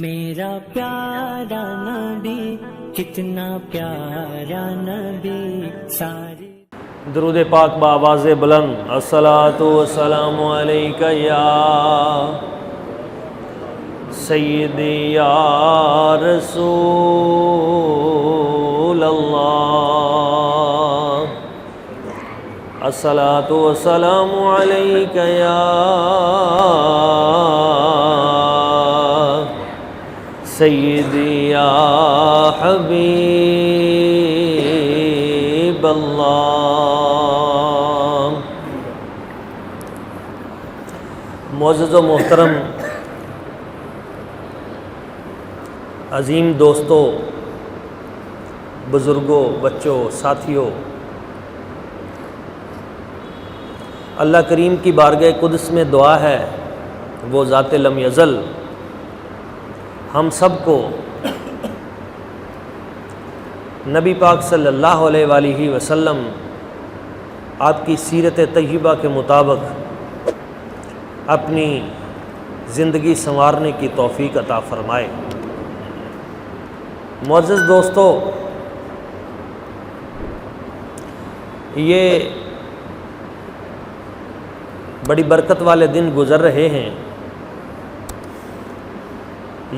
میرا پیارا نبی کتنا پیارا نبی ساری درود پاک بآواز بلند الصلاۃ والسلام علیک یا سیدی یا رسول اللہ الصلاۃ والسلام علیک یا سیدی یا حبیب اللہ۔ معزز و محترم عظیم دوستوں، بزرگوں، بچوں، ساتھیوں، اللہ کریم کی بارگاہ قدس میں دعا ہے وہ ذات لم یزل ہم سب کو نبی پاک صلی اللہ علیہ وآلہ وسلم آپ کی سیرت طیبہ کے مطابق اپنی زندگی سنوارنے کی توفیق عطا فرمائے۔ معزز دوستو، یہ بڑی برکت والے دن گزر رہے ہیں۔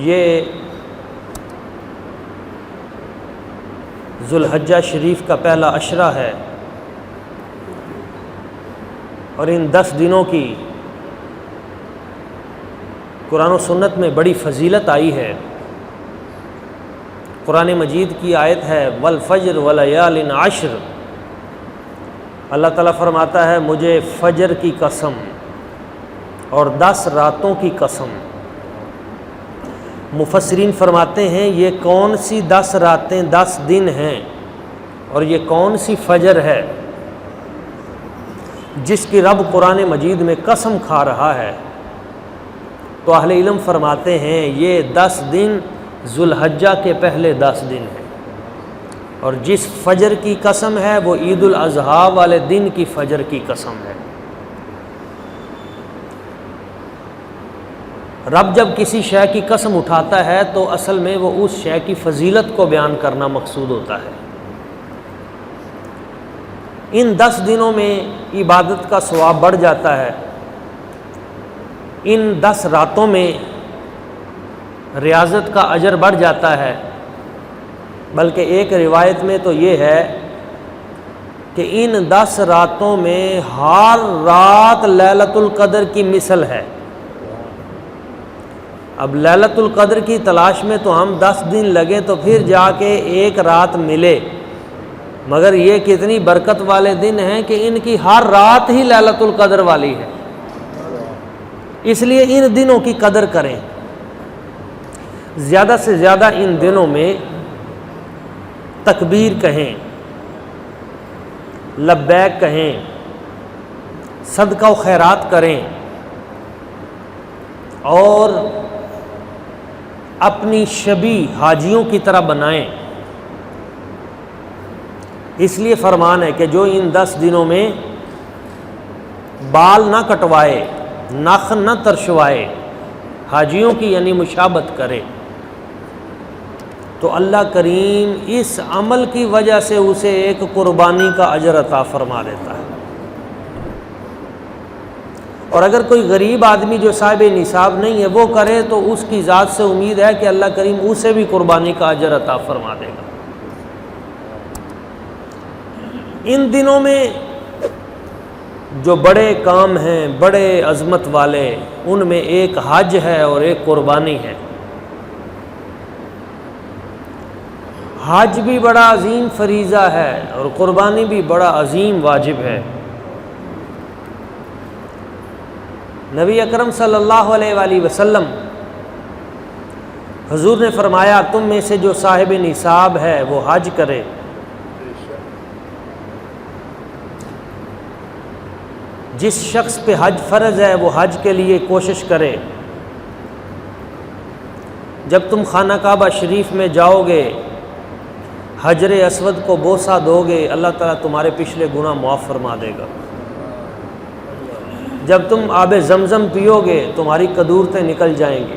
یہ ذو الحجہ شریف کا پہلا عشرہ ہے اور ان 10 دنوں کی قرآن و سنت میں بڑی فضیلت آئی ہے۔ قرآن مجید کی آیت ہے والفجر ولیال عشر، اللہ تعالیٰ فرماتا ہے مجھے فجر کی قسم اور 10 راتوں کی قسم۔ مفسرین فرماتے ہیں یہ کون سی 10 راتیں 10 دن ہیں اور یہ کون سی فجر ہے جس کی رب قرآن مجید میں قسم کھا رہا ہے؟ تو اہل علم فرماتے ہیں یہ 10 دن ذو الحجہ کے پہلے 10 دن ہیں، اور جس فجر کی قسم ہے وہ عید الاضحیٰ والے دن کی فجر کی قسم ہے۔ رب جب کسی شے کی قسم اٹھاتا ہے تو اصل میں وہ اس شے کی فضیلت کو بیان کرنا مقصود ہوتا ہے۔ ان 10 دنوں میں عبادت کا ثواب بڑھ جاتا ہے، ان 10 راتوں میں ریاضت کا اجر بڑھ جاتا ہے، بلکہ ایک روایت میں تو یہ ہے کہ ان 10 راتوں میں ہر رات لیلۃ القدر کی مثل ہے۔ اب لیلۃ القدر کی تلاش میں تو ہم 10 دن لگیں تو پھر جا کے ایک رات ملے، مگر یہ کتنی برکت والے دن ہیں کہ ان کی ہر رات ہی لیلۃ القدر والی ہے۔ اس لیے ان دنوں کی قدر کریں، زیادہ سے زیادہ ان دنوں میں تکبیر کہیں، لبیک کہیں، صدقہ و خیرات کریں اور اپنی شبیہ حاجیوں کی طرح بنائیں۔ اس لیے فرمان ہے کہ جو ان 10 دنوں میں بال نہ کٹوائے، ناخن نہ ترشوائے، حاجیوں کی یعنی مشابہت کرے تو اللہ کریم اس عمل کی وجہ سے اسے ایک قربانی کا اجر عطا فرما دیتا ہے۔ اور اگر کوئی غریب آدمی جو صاحب نصاب نہیں ہے وہ کرے تو اس کی ذات سے امید ہے کہ اللہ کریم اسے بھی قربانی کا اجر عطا فرما دے گا۔ ان دنوں میں جو بڑے کام ہیں، بڑے عظمت والے، ان میں ایک حج ہے اور ایک قربانی ہے۔ حج بھی بڑا عظیم فریضہ ہے اور قربانی بھی بڑا عظیم واجب ہے۔ نبی اکرم صلی اللہ علیہ وآلہ وسلم حضور نے فرمایا تم میں سے جو صاحب نصاب ہے وہ حج کرے۔ جس شخص پہ حج فرض ہے وہ حج کے لیے کوشش کرے۔ جب تم خانہ کعبہ شریف میں جاؤ گے، حجر اسود کو بوسہ دو گے، اللہ تعالیٰ تمہارے پچھلے گناہ معاف فرما دے گا۔ جب تم آب زمزم پیو گے تمہاری قدورتیں نکل جائیں گی۔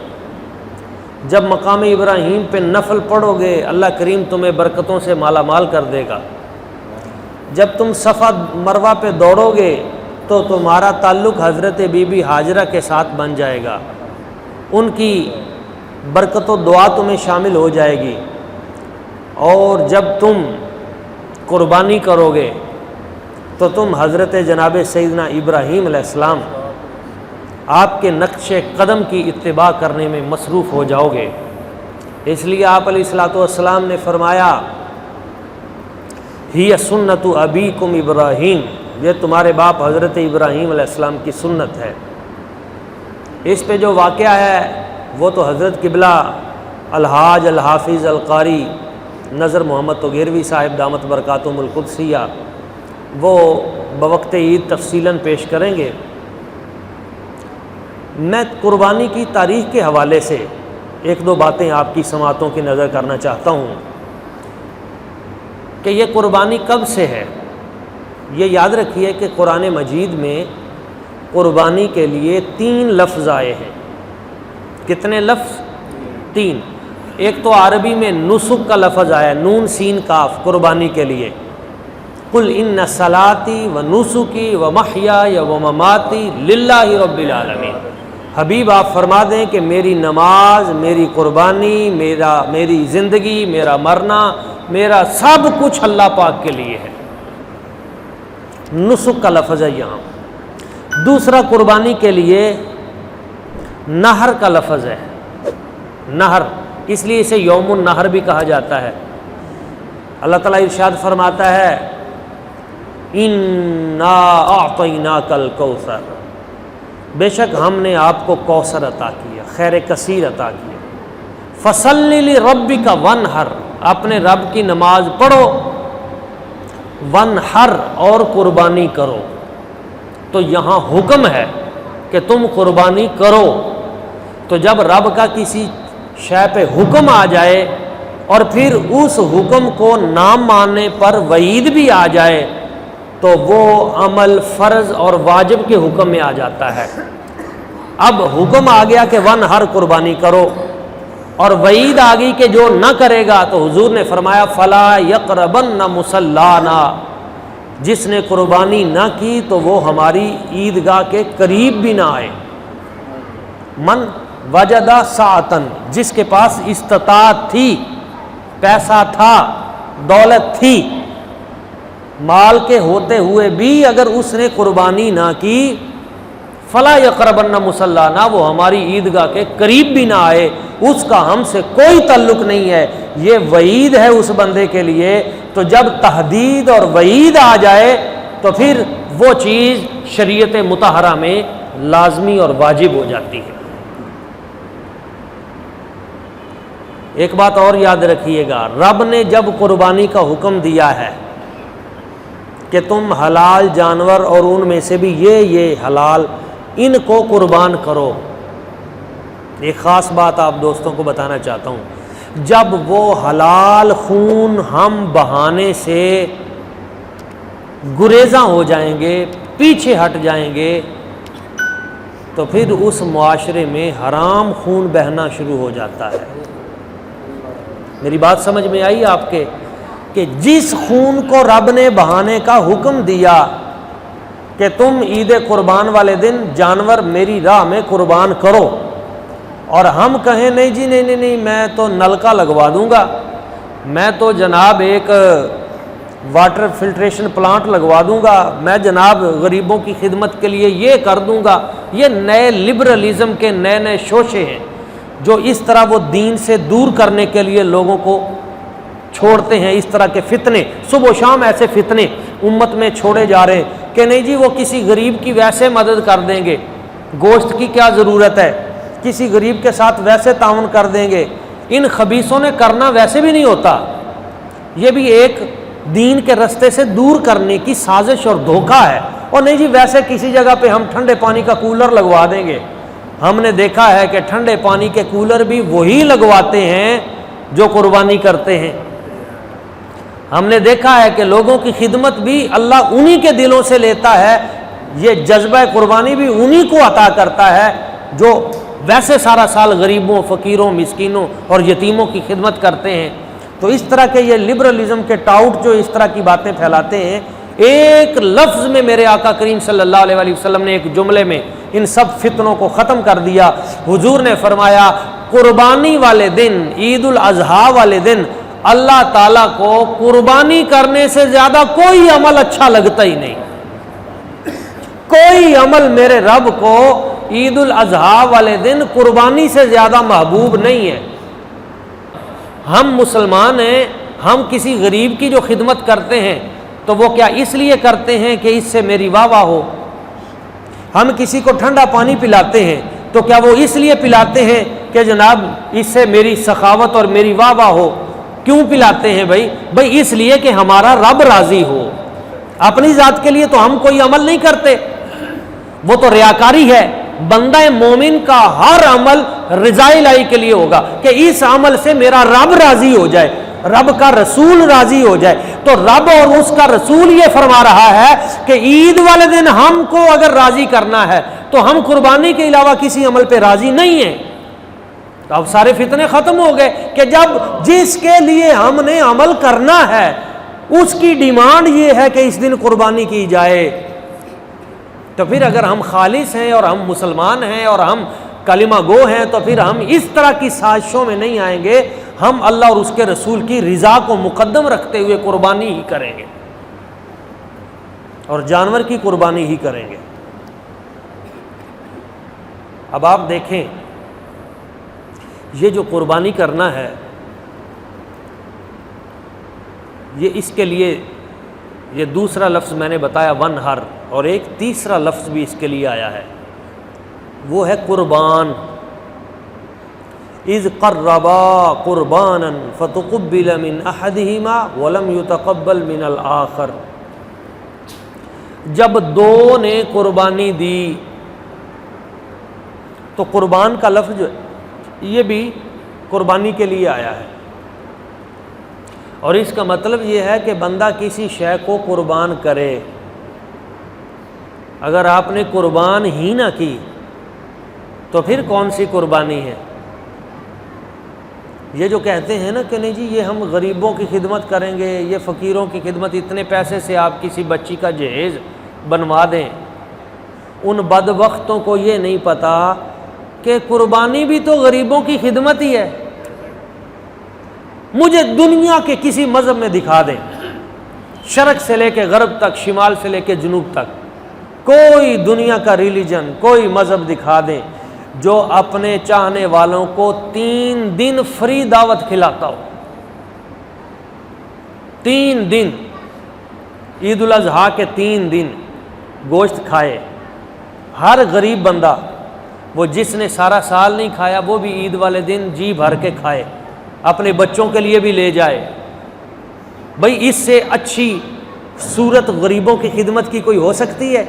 جب مقام ابراہیم پہ نفل پڑھو گے اللہ کریم تمہیں برکتوں سے مالا مال کر دے گا۔ جب تم صفا مروہ پہ دوڑو گے تو تمہارا تعلق حضرت بی بی ہاجرہ کے ساتھ بن جائے گا، ان کی برکت و دعا تمہیں شامل ہو جائے گی۔ اور جب تم قربانی کرو گے تو تم حضرت جناب سیدنا ابراہیم علیہ السلام آپ کے نقش قدم کی اتباع کرنے میں مصروف ہو جاؤ گے۔ اس لیے آپ علیہ الصلوۃ والسلام نے فرمایا ہی سنت ابیکم ابراہیم، یہ تمہارے باپ حضرت ابراہیم علیہ السلام کی سنت ہے۔ اس پہ جو واقعہ ہے وہ تو حضرت قبلہ الحاج الحافظ القاری نظر محمد توگیروی صاحب دامت برکاتہم القدسیہ وہ بوقت عید تفصیلاً پیش کریں گے۔ میں قربانی کی تاریخ کے حوالے سے ایک دو باتیں آپ کی سماعتوں کی نظر کرنا چاہتا ہوں کہ یہ قربانی کب سے ہے۔ یہ یاد رکھیے کہ قرآن مجید میں قربانی کے لیے 3 لفظ آئے ہیں۔ کتنے لفظ؟ 3۔ ایک تو عربی میں نسک کا لفظ آیا، نون سین کاف، قربانی کے لیے، قل ان صلاتی و نسکی و محیای و مماتی للہ رب العالمین۔ حبیب آپ فرما دیں کہ میری نماز، میری قربانی، میری زندگی، میرا مرنا، میرا سب کچھ اللہ پاک کے لیے ہے۔ نسک کا لفظ ہے یہاں۔ دوسرا قربانی کے لیے نہر کا لفظ ہے، نہر، اس لیے اسے یوم النہر بھی کہا جاتا ہے۔ اللہ تعالیٰ ارشاد فرماتا ہے اِنَّا أَعْطَيْنَاكَ الْكَوْثَرَ، بے شک ہم نے آپ کو کوثر عطا کیا، خیر کثیر عطا کیا۔ فَصَلِّ لِرَبِّكَ وَانْحَرْ، اپنے رب کی نماز پڑھو، وَانْحَرْ، اور قربانی کرو۔ تو یہاں حکم ہے کہ تم قربانی کرو۔ تو جب رب کا کسی شے پہ حکم آ جائے اور پھر اس حکم کو نہ ماننے پر وعید بھی آ جائے تو وہ عمل فرض اور واجب کے حکم میں آ جاتا ہے۔ اب حکم آ گیا کہ ہر قربانی کرو، اور وعید آ گئی کہ جو نہ کرے گا تو حضور نے فرمایا فلا یقربن مصلانا، جس نے قربانی نہ کی تو وہ ہماری عیدگاہ کے قریب بھی نہ آئے۔ من وجدہ ساعتن، جس کے پاس استطاعت تھی، پیسہ تھا، دولت تھی، مال کے ہوتے ہوئے بھی اگر اس نے قربانی نہ کی، فلا یقربن مصلانا، وہ ہماری عیدگاہ کے قریب بھی نہ آئے، اس کا ہم سے کوئی تعلق نہیں ہے۔ یہ وعید ہے اس بندے کے لیے۔ تو جب تحدید اور وعید آ جائے تو پھر وہ چیز شریعت مطہرہ میں لازمی اور واجب ہو جاتی ہے۔ ایک بات اور یاد رکھیے گا، رب نے جب قربانی کا حکم دیا ہے کہ تم حلال جانور اور ان میں سے بھی یہ حلال، ان کو قربان کرو، ایک خاص بات آپ دوستوں کو بتانا چاہتا ہوں، جب وہ حلال خون ہم بہانے سے گریزاں ہو جائیں گے، پیچھے ہٹ جائیں گے، تو پھر اس معاشرے میں حرام خون بہنا شروع ہو جاتا ہے۔ میری بات سمجھ میں آئی آپ کے؟ کہ جس خون کو رب نے بہانے کا حکم دیا کہ تم عید قربان والے دن جانور میری راہ میں قربان کرو، اور ہم کہیں نہیں جی نہیں میں تو نلکا لگوا دوں گا، میں تو جناب ایک واٹر فلٹریشن پلانٹ لگوا دوں گا، میں جناب غریبوں کی خدمت کے لیے یہ کر دوں گا، یہ نئے لبرلزم کے نئے شوشے ہیں جو اس طرح وہ دین سے دور کرنے کے لیے لوگوں کو چھوڑتے ہیں۔ اس طرح کے فتنے، صبح و شام ایسے فتنے امت میں چھوڑے جا رہے ہیں کہ نہیں جی وہ کسی غریب کی ویسے مدد کر دیں گے، گوشت کی کیا ضرورت ہے، کسی غریب کے ساتھ ویسے تعاون کر دیں گے۔ ان خبیثوں نے کرنا ویسے بھی نہیں ہوتا، یہ بھی ایک دین کے رستے سے دور کرنے کی سازش اور دھوکہ ہے۔ اور نہیں جی ویسے کسی جگہ پہ ہم ٹھنڈے پانی کا کولر لگوا دیں گے۔ ہم نے دیکھا ہے کہ ٹھنڈے پانی کے کولر بھی وہی لگواتے ہیں جو قربانی کرتے ہیں۔ ہم نے دیکھا ہے کہ لوگوں کی خدمت بھی اللہ انہی کے دلوں سے لیتا ہے، یہ جذبہ قربانی بھی انہی کو عطا کرتا ہے جو ویسے سارا سال غریبوں، فقیروں، مسکینوں اور یتیموں کی خدمت کرتے ہیں۔ تو اس طرح کے یہ لبرلزم کے ٹاؤٹ جو اس طرح کی باتیں پھیلاتے ہیں، ایک لفظ میں میرے آقا کریم صلی اللہ علیہ وآلہ وسلم نے ایک جملے میں ان سب فتنوں کو ختم کر دیا۔ حضور نے فرمایا قربانی والے دن، عید الاضحیٰ والے دن اللہ تعالیٰ کو قربانی کرنے سے زیادہ کوئی عمل اچھا لگتا ہی نہیں۔ کوئی عمل میرے رب کو عید الاضحیٰ والے دن قربانی سے زیادہ محبوب نہیں ہے۔ ہم مسلمان ہیں، ہم کسی غریب کی جو خدمت کرتے ہیں تو وہ کیا اس لیے کرتے ہیں کہ اس سے میری واہ واہ ہو؟ ہم کسی کو ٹھنڈا پانی پلاتے ہیں تو کیا وہ اس لیے پلاتے ہیں کہ جناب اس سے میری سخاوت اور میری واہ واہ ہو؟ کیوں پلاتے ہیں بھائی اس لیے کہ ہمارا رب راضی ہو۔ اپنی ذات کے لیے تو ہم کوئی عمل نہیں کرتے، وہ تو ریاکاری ہے۔ بندہ مومن کا ہر عمل رضا الہی کے لیے ہوگا کہ اس عمل سے میرا رب راضی ہو جائے، رب کا رسول راضی ہو جائے۔ تو رب اور اس کا رسول یہ فرما رہا ہے کہ عید والے دن ہم کو اگر راضی کرنا ہے تو ہم قربانی کے علاوہ کسی عمل پہ راضی نہیں ہیں۔ تو اب سارے فتنے ختم ہو گئے کہ جب جس کے لیے ہم نے عمل کرنا ہے اس کی ڈیمانڈ یہ ہے کہ اس دن قربانی کی جائے، تو پھر اگر ہم خالص ہیں اور ہم مسلمان ہیں اور ہم کلمہ گو ہیں تو پھر ہم اس طرح کی سازشوں میں نہیں آئیں گے۔ ہم اللہ اور اس کے رسول کی رضا کو مقدم رکھتے ہوئے قربانی ہی کریں گے اور جانور کی قربانی ہی کریں گے۔ اب آپ دیکھیں یہ جو قربانی کرنا ہے، یہ اس کے لیے یہ دوسرا لفظ میں نے بتایا ونہر، اور ایک تیسرا لفظ بھی اس کے لیے آیا ہے، وہ ہے قربان۔ اذ قربا قربانا فتقبل من احدہما ولم يتقبل من الآخر، جب دو نے قربانی دی تو قربان کا لفظ یہ بھی قربانی کے لیے آیا ہے، اور اس کا مطلب یہ ہے کہ بندہ کسی شے کو قربان کرے۔ اگر آپ نے قربان ہی نہ کی تو پھر کون سی قربانی ہے؟ یہ جو کہتے ہیں نا کہ نہیں جی یہ ہم غریبوں کی خدمت کریں گے، یہ فقیروں کی خدمت، اتنے پیسے سے آپ کسی بچی کا جہیز بنوا دیں، ان بدبختوں کو یہ نہیں پتا کہ قربانی بھی تو غریبوں کی خدمت ہی ہے۔ مجھے دنیا کے کسی مذہب میں دکھا دیں، شرق سے لے کے غرب تک، شمال سے لے کے جنوب تک، کوئی دنیا کا ریلیجن، کوئی مذہب دکھا دیں جو اپنے چاہنے والوں کو 3 دن فری دعوت کھلاتا ہو۔ 3 دن، عید الاضحیٰ کے 3 دن گوشت کھائے، ہر غریب بندہ وہ جس نے سارا سال نہیں کھایا وہ بھی عید والے دن جی بھر کے کھائے، اپنے بچوں کے لیے بھی لے جائے۔ بھئی اس سے اچھی صورت غریبوں کی خدمت کی کوئی ہو سکتی ہے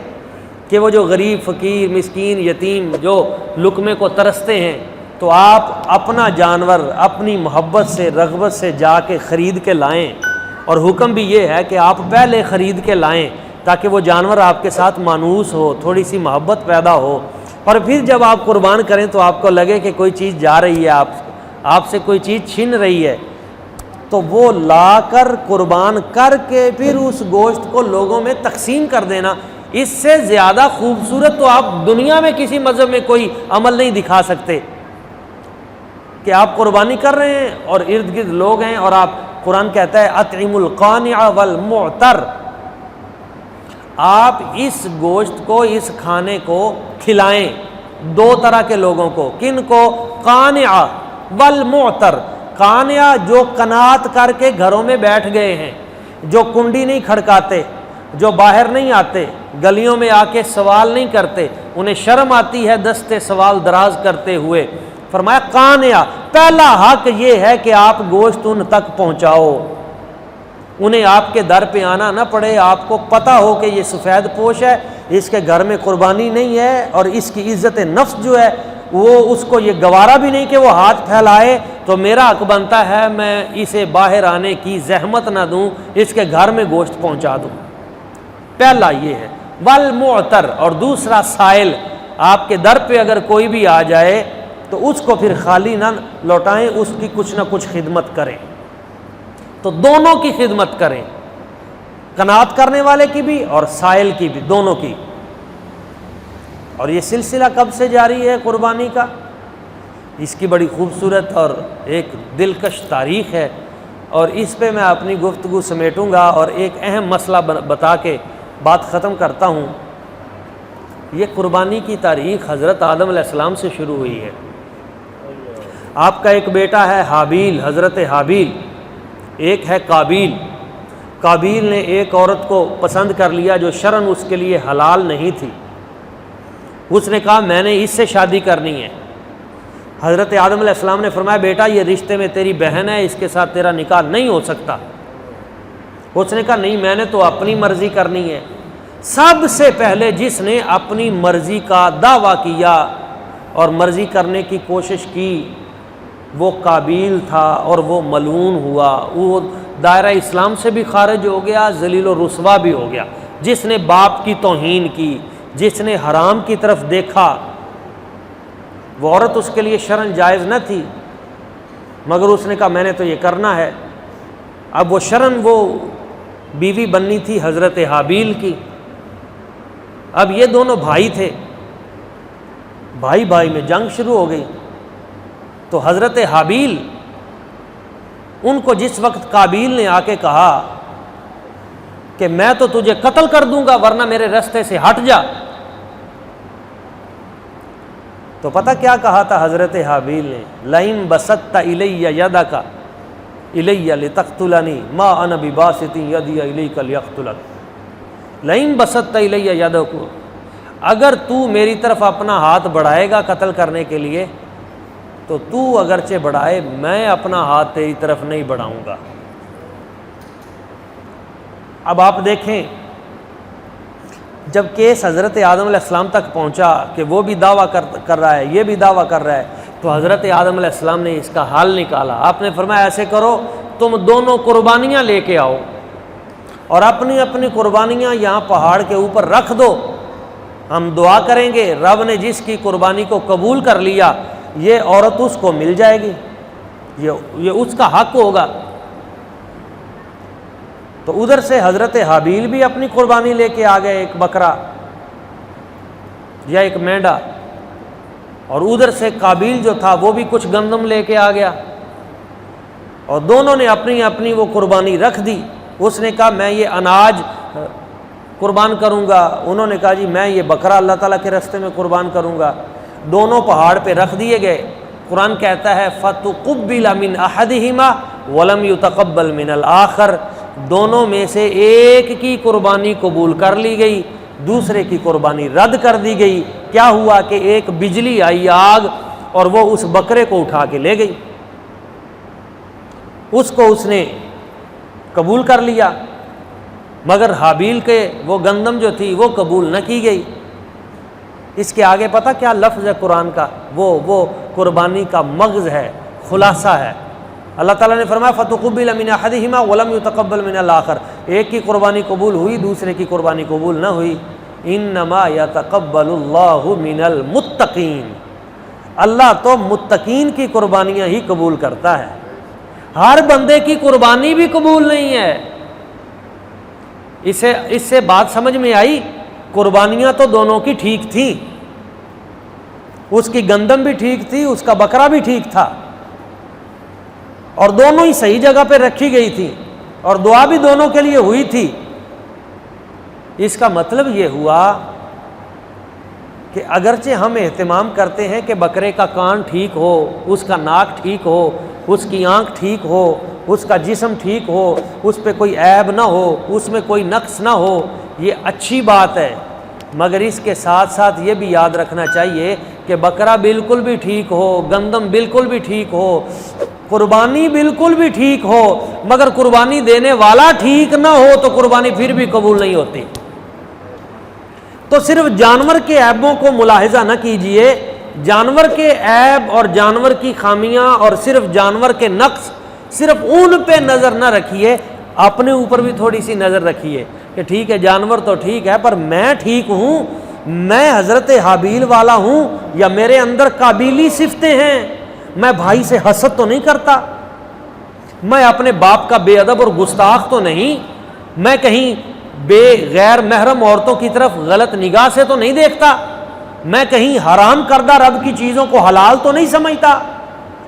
کہ وہ جو غریب، فقیر، مسکین، یتیم جو لقمے کو ترستے ہیں، تو آپ اپنا جانور اپنی محبت سے، رغبت سے جا کے خرید کے لائیں، اور حکم بھی یہ ہے کہ آپ پہلے خرید کے لائیں تاکہ وہ جانور آپ کے ساتھ مانوس ہو، تھوڑی سی محبت پیدا ہو، اور پھر جب آپ قربان کریں تو آپ کو لگے کہ کوئی چیز جا رہی ہے، آپ سے کوئی چیز چھن رہی ہے، تو وہ لا کر قربان کر کے پھر اس گوشت کو لوگوں میں تقسیم کر دینا۔ اس سے زیادہ خوبصورت تو آپ دنیا میں کسی مذہب میں کوئی عمل نہیں دکھا سکتے کہ آپ قربانی کر رہے ہیں اور ارد گرد لوگ ہیں، اور آپ، قرآن کہتا ہے اطعم القانع والمعتر، آپ اس گوشت کو، اس کھانے کو کھلائیں 2 طرح کے لوگوں کو۔ کن کو؟ قانع والمعتر۔ قانع جو قناعت کر کے گھروں میں بیٹھ گئے ہیں، جو کنڈی نہیں کھڑکاتے، جو باہر نہیں آتے، گلیوں میں آ کے سوال نہیں کرتے، انہیں شرم آتی ہے دستے سوال دراز کرتے ہوئے۔ فرمایا قانع، پہلا حق یہ ہے کہ آپ گوشت ان تک پہنچاؤ، انہیں آپ کے در پہ آنا نہ پڑے، آپ کو پتہ ہو کہ یہ سفید پوش ہے، اس کے گھر میں قربانی نہیں ہے، اور اس کی عزت نفس جو ہے وہ اس کو یہ گوارا بھی نہیں کہ وہ ہاتھ پھیلائے، تو میرا حق بنتا ہے میں اسے باہر آنے کی زحمت نہ دوں، اس کے گھر میں گوشت پہنچا دوں۔ پہلا یہ ہے۔ والمعتر، اور دوسرا سائل، آپ کے در پہ اگر کوئی بھی آ جائے تو اس کو پھر خالی نہ لوٹائیں، اس کی کچھ نہ کچھ خدمت کریں۔ تو دونوں کی خدمت کریں، قناعت کرنے والے کی بھی اور سائل کی بھی، دونوں کی۔ اور یہ سلسلہ کب سے جاری ہے قربانی کا؟ اس کی بڑی خوبصورت اور ایک دلکش تاریخ ہے، اور اس پہ میں اپنی گفتگو سمیٹوں گا اور ایک اہم مسئلہ بتا کے بات ختم کرتا ہوں۔ یہ قربانی کی تاریخ حضرت آدم علیہ السلام سے شروع ہوئی ہے۔ آپ کا ایک بیٹا ہے حابیل، حضرت حابیل، ایک ہے قابیل۔ قابیل نے ایک عورت کو پسند کر لیا جو شرعاً اس کے لیے حلال نہیں تھی۔ اس نے کہا میں نے اس سے شادی کرنی ہے۔ حضرت آدم علیہ السلام نے فرمایا بیٹا یہ رشتے میں تیری بہن ہے، اس کے ساتھ تیرا نکاح نہیں ہو سکتا۔ اس نے کہا نہیں، میں نے تو اپنی مرضی کرنی ہے۔ سب سے پہلے جس نے اپنی مرضی کا دعویٰ کیا اور مرضی کرنے کی کوشش کی وہ قابیل تھا، اور وہ ملعون ہوا، وہ دائرہ اسلام سے بھی خارج ہو گیا، ذلیل و رسوا بھی ہو گیا۔ جس نے باپ کی توہین کی، جس نے حرام کی طرف دیکھا، وہ عورت اس کے لیے شرعاً جائز نہ تھی، مگر اس نے کہا میں نے تو یہ کرنا ہے۔ اب وہ شرعاً وہ بیوی بننی تھی حضرت حابیل کی۔ اب یہ دونوں بھائی تھے، بھائی بھائی میں جنگ شروع ہو گئی۔ تو حضرت حابیل، ان کو جس وقت قابیل نے آ کے کہا کہ میں تو تجھے قتل کر دوں گا ورنہ میرے رستے سے ہٹ جا، تو پتہ کیا کہا تھا حضرت حابیل نے؟ لئن بسطت الی یدک الی لتقتلنی ما انا بباسط یدی الیک لیقتلک۔ لئن بسطت الی یدک، اگر تو میری طرف اپنا ہاتھ بڑھائے گا قتل کرنے کے لیے تو تو اگرچہ بڑھائے، میں اپنا ہاتھ تیری طرف نہیں بڑھاؤں گا۔ اب آپ دیکھیں، جب کیس حضرت آدم علیہ السلام تک پہنچا کہ وہ بھی دعویٰ کر رہا ہے، یہ بھی دعویٰ کر رہا ہے، تو حضرت آدم علیہ السلام نے اس کا حل نکالا۔ آپ نے فرمایا ایسے کرو، تم دونوں قربانیاں لے کے آؤ اور اپنی اپنی قربانیاں یہاں پہاڑ کے اوپر رکھ دو، ہم دعا کریں گے، رب نے جس کی قربانی کو قبول کر لیا یہ عورت اس کو مل جائے گی، یہ اس کا حق ہوگا۔ تو ادھر سے حضرت حابیل بھی اپنی قربانی لے کے آ گئے، ایک بکرا یا ایک مینڈا، اور ادھر سے قابیل جو تھا وہ بھی کچھ گندم لے کے آ گیا، اور دونوں نے اپنی اپنی وہ قربانی رکھ دی۔ اس نے کہا میں یہ اناج قربان کروں گا، انہوں نے کہا جی میں یہ بکرا اللہ تعالیٰ کے راستے میں قربان کروں گا۔ دونوں پہاڑ پہ رکھ دیے گئے۔ قرآن کہتا ہے فَتُقُبِّلَ مِنْ أَحَدِهِمَا وَلَمْ يُتَقَبَّلْ مِنَ الْآخَرِ، دونوں میں سے ایک کی قربانی قبول کر لی گئی، دوسرے کی قربانی رد کر دی گئی۔ کیا ہوا کہ ایک بجلی آئی، آگ، اور وہ اس بکرے کو اٹھا کے لے گئی، اس کو اس نے قبول کر لیا، مگر حابیل کے وہ گندم جو تھی وہ قبول نہ کی گئی۔ اس کے آگے پتہ کیا لفظ ہے قرآن کا؟ وہ قربانی کا مغز ہے، خلاصہ ہے۔ اللہ تعالیٰ نے فرمایا فَتُقُبِّلَ مِنْ أَحَدِهِمَا وَلَمْ يُتَقَبَّلْ مِنَ الْآخَرِ، ایک کی قربانی قبول ہوئی، دوسرے کی قربانی قبول نہ ہوئی۔ إِنَّمَا يَتَقَبَّلُ اللَّهُ مِنَ الْمُتَّقِينَ، اللہ تو متقین کی قربانیاں ہی قبول کرتا ہے، ہر بندے کی قربانی بھی قبول نہیں ہے۔ اس سے بات سمجھ میں آئی؟ قربانیاں تو دونوں کی ٹھیک تھیں، اس کی گندم بھی ٹھیک تھی، اس کا بکرا بھی ٹھیک تھا، اور دونوں ہی صحیح جگہ پہ رکھی گئی تھی، اور دعا بھی دونوں کے لیے ہوئی تھی۔ اس کا مطلب یہ ہوا کہ اگرچہ ہم اہتمام کرتے ہیں کہ بکرے کا کان ٹھیک ہو، اس کا ناک ٹھیک ہو، اس کی آنکھ ٹھیک ہو، اس کا جسم ٹھیک ہو، اس پہ کوئی عیب نہ ہو، اس میں کوئی نقص نہ ہو، یہ اچھی بات ہے، مگر اس کے ساتھ ساتھ یہ بھی یاد رکھنا چاہیے کہ بکرا بالکل بھی ٹھیک ہو، گندم بالکل بھی ٹھیک ہو، قربانی بالکل بھی ٹھیک ہو، مگر قربانی دینے والا ٹھیک نہ ہو تو قربانی پھر بھی قبول نہیں ہوتی۔ تو صرف جانور کے عیبوں کو ملاحظہ نہ کیجئے، جانور کے عیب اور جانور کی خامیاں اور صرف جانور کے نقص صرف ان پہ نظر نہ رکھیے، اپنے اوپر بھی تھوڑی سی نظر رکھیے کہ ٹھیک ہے جانور تو ٹھیک ہے پر میں ٹھیک ہوں، میں حضرت حابیل والا ہوں یا میرے اندر قابیلی صفتیں ہیں؟ میں بھائی سے حسد تو نہیں کرتا، میں اپنے باپ کا بے ادب اور گستاخ تو نہیں، میں کہیں بے غیر محرم عورتوں کی طرف غلط نگاہ سے تو نہیں دیکھتا، میں کہیں حرام کردہ رب کی چیزوں کو حلال تو نہیں سمجھتا۔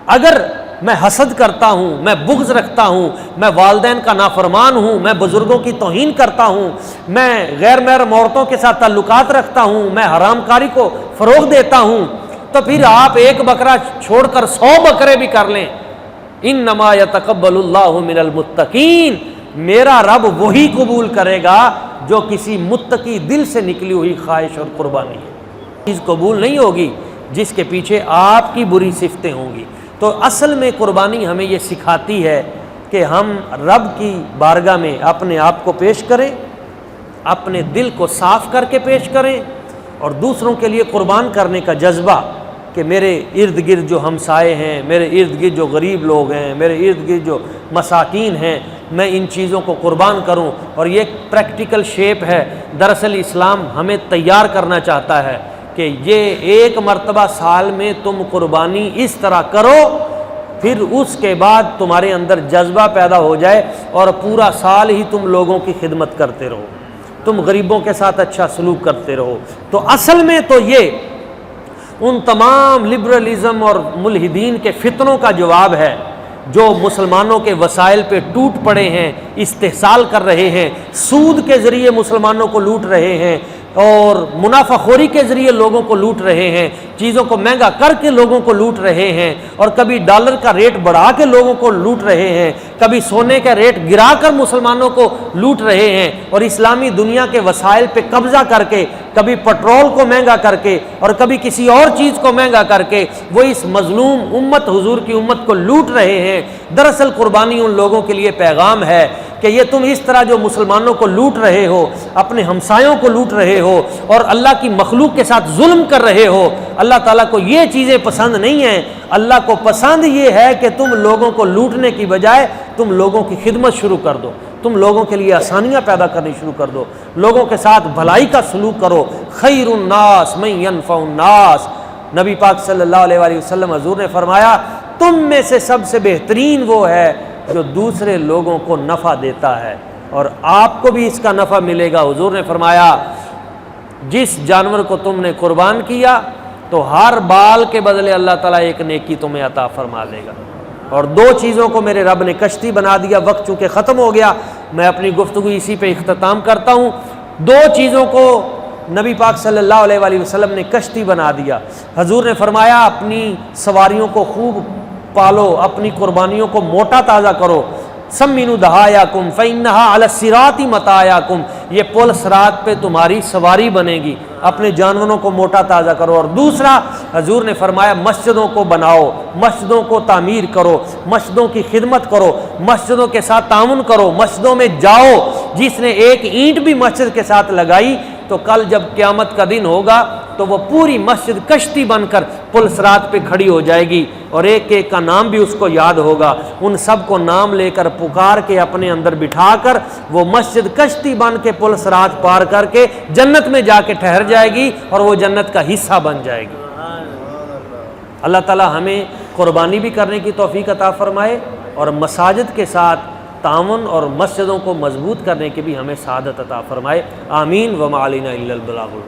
اگر میں حسد کرتا ہوں، میں بغض رکھتا ہوں، میں والدین کا نافرمان ہوں، میں بزرگوں کی توہین کرتا ہوں، میں غیر محرم عورتوں کے ساتھ تعلقات رکھتا ہوں، میں حرام کاری کو فروغ دیتا ہوں، تو پھر آپ ایک بکرا چھوڑ کر 100 بکرے بھی کر لیں، انما یتقبل اللہ من المتقین، میرا رب وہی قبول کرے گا جو کسی متقی دل سے نکلی ہوئی خواہش اور قربانی ہے۔ چیز قبول نہیں ہوگی جس کے پیچھے آپ کی بری صفتیں ہوں گی۔ تو اصل میں قربانی ہمیں یہ سکھاتی ہے کہ ہم رب کی بارگاہ میں اپنے آپ کو پیش کریں، اپنے دل کو صاف کر کے پیش کریں، اور دوسروں کے لیے قربان کرنے کا جذبہ کہ میرے ارد گرد جو ہمسائے ہیں، میرے ارد گرد جو غریب لوگ ہیں، میرے ارد گرد جو مساکین ہیں، میں ان چیزوں کو قربان کروں۔ اور یہ ایک پریکٹیکل شیپ ہے۔ دراصل اسلام ہمیں تیار کرنا چاہتا ہے کہ یہ ایک مرتبہ سال میں تم قربانی اس طرح کرو، پھر اس کے بعد تمہارے اندر جذبہ پیدا ہو جائے اور پورا سال ہی تم لوگوں کی خدمت کرتے رہو، تم غریبوں کے ساتھ اچھا سلوک کرتے رہو۔ تو اصل میں تو یہ ان تمام لبرلزم اور ملحدین کے فتنوں کا جواب ہے جو مسلمانوں کے وسائل پہ ٹوٹ پڑے ہیں، استحصال کر رہے ہیں، سود کے ذریعے مسلمانوں کو لوٹ رہے ہیں، اور منافع خوری کے ذریعے لوگوں کو لوٹ رہے ہیں، چیزوں کو مہنگا کر کے لوگوں کو لوٹ رہے ہیں، اور کبھی ڈالر کا ریٹ بڑھا کے لوگوں کو لوٹ رہے ہیں، کبھی سونے کا ریٹ گرا کر مسلمانوں کو لوٹ رہے ہیں، اور اسلامی دنیا کے وسائل پہ قبضہ کر کے، کبھی پٹرول کو مہنگا کر کے اور کبھی کسی اور چیز کو مہنگا کر کے وہ اس مظلوم امت حضور کی امت کو لوٹ رہے ہیں۔ دراصل قربانی ان لوگوں کے لیے پیغام ہے کہ یہ تم اس طرح جو مسلمانوں کو لوٹ رہے ہو، اپنے ہمسایوں کو لوٹ رہے ہو اور اللہ کی مخلوق کے ساتھ ظلم کر رہے ہو، اللہ تعالیٰ کو یہ چیزیں پسند نہیں ہیں۔ اللہ کو پسند یہ ہے کہ تم لوگوں کو لوٹنے کی بجائے تم لوگوں کی خدمت شروع کر دو، تم لوگوں کے لیے آسانیاں پیدا کرنی شروع کر دو، لوگوں کے ساتھ بھلائی کا سلوک کرو۔ خیر الناس من ینفع الناس، نبی پاک صلی اللہ علیہ وآلہ وسلم حضور نے فرمایا تم میں سے سب سے بہترین وہ ہے جو دوسرے لوگوں کو نفع دیتا ہے، اور آپ کو بھی اس کا نفع ملے گا۔ حضور نے فرمایا جس جانور کو تم نے قربان کیا تو ہر بال کے بدلے اللہ تعالیٰ ایک نیکی تمہیں عطا فرما لے گا۔ اور 2 چیزوں کو میرے رب نے کشتی بنا دیا۔ وقت چونکہ ختم ہو گیا، میں اپنی گفتگو اسی پہ اختتام کرتا ہوں۔ 2 چیزوں کو نبی پاک صلی اللہ علیہ وآلہ وسلم نے کشتی بنا دیا۔ حضور نے فرمایا اپنی سواریوں کو خوب پالو، اپنی قربانیوں کو موٹا تازہ کرو۔ سمینو دہایاکم فإنہا علی الصراط متاعکم، یہ پل صراط پہ تمہاری سواری بنے گی، اپنے جانوروں کو موٹا تازہ کرو۔ اور دوسرا حضور نے فرمایا مسجدوں کو بناؤ، مسجدوں کو تعمیر کرو، مسجدوں کی خدمت کرو، مسجدوں کے ساتھ تعاون کرو، مسجدوں میں جاؤ۔ جس نے ایک اینٹ بھی مسجد کے ساتھ لگائی تو کل جب قیامت کا دن ہوگا تو وہ پوری مسجد کشتی بن کر پل صراط پہ کھڑی ہو جائے گی، اور ایک ایک کا نام بھی اس کو یاد ہوگا۔ ان سب کو نام لے کر پکار کے اپنے اندر بٹھا کر وہ مسجد کشتی بن کے پل صراط پار کر کے جنت میں جا کے ٹھہر جائے گی، اور وہ جنت کا حصہ بن جائے گی۔ اللہ تعالی ہمیں قربانی بھی کرنے کی توفیق عطا فرمائے، اور مساجد کے ساتھ تعاون اور مسجدوں کو مضبوط کرنے کی بھی ہمیں سعادت عطا فرمائے۔ آمین۔ وما علینا الا البلاغ۔